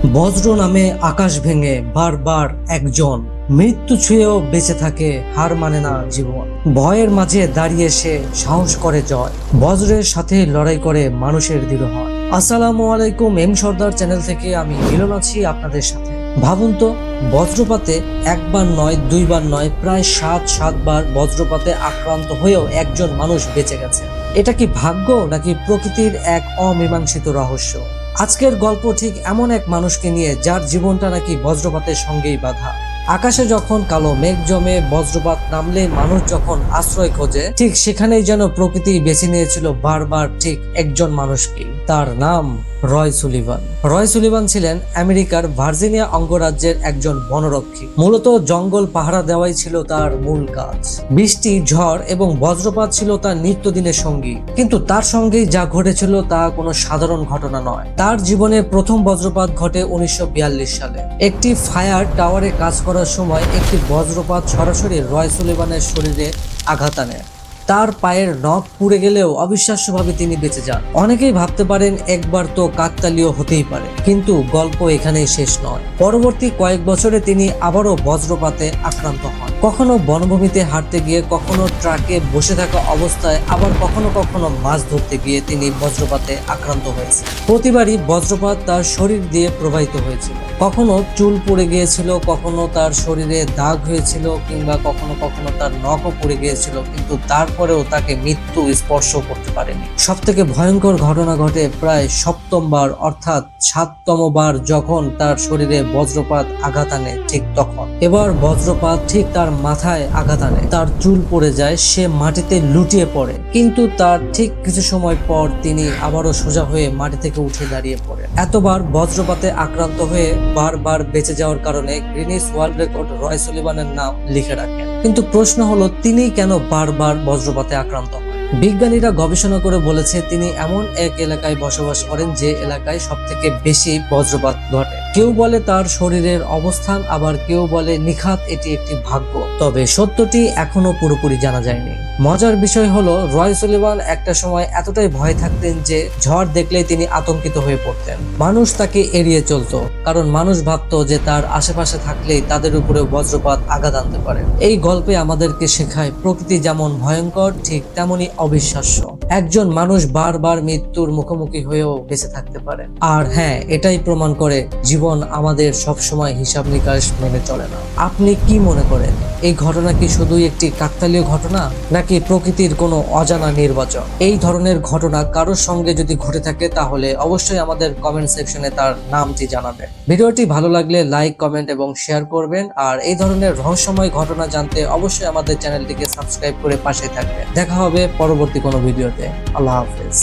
বজ্র নামে আকাশ ভেঙে বারবার একজন, মৃত্যু ছুঁয়েও বেঁচে থাকে, হার মানে না জীবন। ভয়ের মাঝে দাঁড়িয়ে সে সাহস করে জয়, বজ্রের সাথে লড়াই করে মানুষের দৃঢ় হয়। আসসালামু আলাইকুম, এম সর্দার চ্যানেল থেকে আমি মিলন আছি আপনাদের সাথে। ভাবুন তো, বজ্রপাতে একবার নয়, দুইবার নয়, প্রায় সাতবার বজ্রপাতে আক্রান্ত হয়েও একজন মানুষ বেঁচে গেছে। এটা কি ভাগ্য নাকি প্রকৃতির এক অমীমাংসিত রহস্য? আজকের গল্প ঠিক এমন এক মানুষকে নিয়ে যার জীবনটা নাকি বজ্রপাতের সঙ্গেই বাঁধা। আকাশে যখন কালো মেঘ জমে, বজ্রপাত নামলে মানুষ যখন আশ্রয় খোঁজে, ঠিক সেখানেই যেন প্রকৃতি বেছে নিয়েছিল বারবার ঠিক একজন মানুষকে। তার নাম রয় সুলিভান। রয় সুলিভান ছিলেন আমেরিকার ভার্জিনিয়া অঙ্গরাজ্যের একজন বনরক্ষী। মূলত জঙ্গল পাহারা দেওয়াই ছিল তার মূল কাজ। বৃষ্টি, ঝড় এবং বজ্রপাত ছিল তার নিত্যদিনের সঙ্গী। কিন্তু তার সঙ্গেই যা ঘটেছিল তা কোনো সাধারণ ঘটনা নয়। তার জীবনে প্রথম বজ্রপাত ঘটে 1942 সালে। একটি ফায়ার টাওয়ারে কাজ করার সময় একটি বজ্রপাত সরাসরি রয় সুলিভানের শরীরে আঘাত আনে। তার পায়ের নখ পুড়ে গেলেও অবিশ্বাস্যভাবে তিনি বেঁচে যান। অনেকেই ভাবতে পারেন একবার তো কাকতালীয় হতেই পারে, কিন্তু গল্প এখানেই শেষ নয়। পরবর্তী কয়েক বছরে তিনি আবারও বজ্রপাতে আক্রান্ত হন। কখনো বনভূমিতে হাঁটতে গিয়ে, কখনো ট্রাকে বসে থাকা অবস্থায়, আবার কখনো কখনো মাছ ধরতে গিয়ে তিনি বজ্রপাতে আক্রান্ত হয়েছে। প্রতিবারই বজ্রপাত তার শরীর দিয়ে প্রবাহিত হয়েছিল। কখনো চুল পড়ে গিয়েছিল, কখনো তার শরীরে দাগ হয়েছিল, কিংবা কখনো কখনো তার নখও পড়ে গিয়েছিল, কিন্তু তারপরেও তাকে মৃত্যু স্পর্শ করতে পারেনি। সব থেকে ভয়ঙ্কর ঘটনা ঘটে প্রায় সপ্তমবার, অর্থাৎ 7তম বার যখন তার শরীরে বজ্রপাত আঘাত আনে। ঠিক তখন এবার বজ্রপাত ঠিক তার মাথায় আঘাত আনে, তার চুল পড়ে যায়, সে মাটিতে লুটিয়ে পড়ে। কিন্তু তার ঠিক কিছু সময় পর তিনি আবারও সোজা হয়ে মাটি থেকে উঠে দাঁড়িয়ে পড়ে। এতবার বজ্রপাতে আক্রান্ত হয়ে বারবার বেঁচে যাওয়ার কারণে গ্রিনিস ওয়ার্ল্ড রেকর্ড রয় সুলিভানের নাম লিখে রাখেন। কিন্তু প্রশ্ন হলো, তিনি কেন বারবার বজ্রপাতে আক্রান্ত হন? বিজ্ঞানীরা গবেষণা করে বলেছে, তিনি এমন এক এলাকায় বসবাস করেন যে এলাকায় সব থেকে বেশি বজ্রপাত ঘটে। কেউ বলে তার শরীরের অবস্থান, আবার কেউ বলে নিখাত এটি একটি ভাগ্য। তবে সত্যটি এখনো পুরোপুরি জানা যায়নি। মজার বিষয় হলো, রয় সুলিভান একটা সময় এতটাই ভয় থাকতেন যে ঝড় দেখলেই তিনি আতঙ্কিত হয়ে পড়তেন। মানুষ তাকে এড়িয়ে চলতো, কারণ মানুষ ভাবতো যে তার আশেপাশে থাকলেই তাদের উপরে বজ্রপাত আঘাত আনতে পারে। এই গল্পে আমাদেরকে শেখায়, প্রকৃতি যেমন ভয়ঙ্কর, ঠিক তেমনি অবিশ্বাস্য। একজন মানুষ বারবার মৃত্যুর মুখোমুখি হয়েও বেঁচে থাকতে পারে। আর হ্যাঁ, এটাই প্রমাণ করে জীবন আমাদের সবসময় হিসাব নিকাশ মেনে চলে না। আপনি কি মনে করেন, এই ঘটনা কি শুধুই একটি কাকতালীয় ঘটনা, নাকি প্রকৃতির কোনো অজানা নির্বাচন? এই ধরনের ঘটনা কারোর সঙ্গে যদি ঘটে থাকে, তাহলে অবশ্যই আমাদের কমেন্ট সেকশনে তার নামটি জানাবেন। ভিডিওটি ভালো লাগলে লাইক, কমেন্ট এবং শেয়ার করবেন। আর এই ধরনের রহস্যময় ঘটনা জানতে অবশ্যই আমাদের চ্যানেলটিকে সাবস্ক্রাইব করে পাশে থাকবেন। দেখা হবে পরবর্তী কোনো ভিডিওতে। আল্লাহ হাফেজ।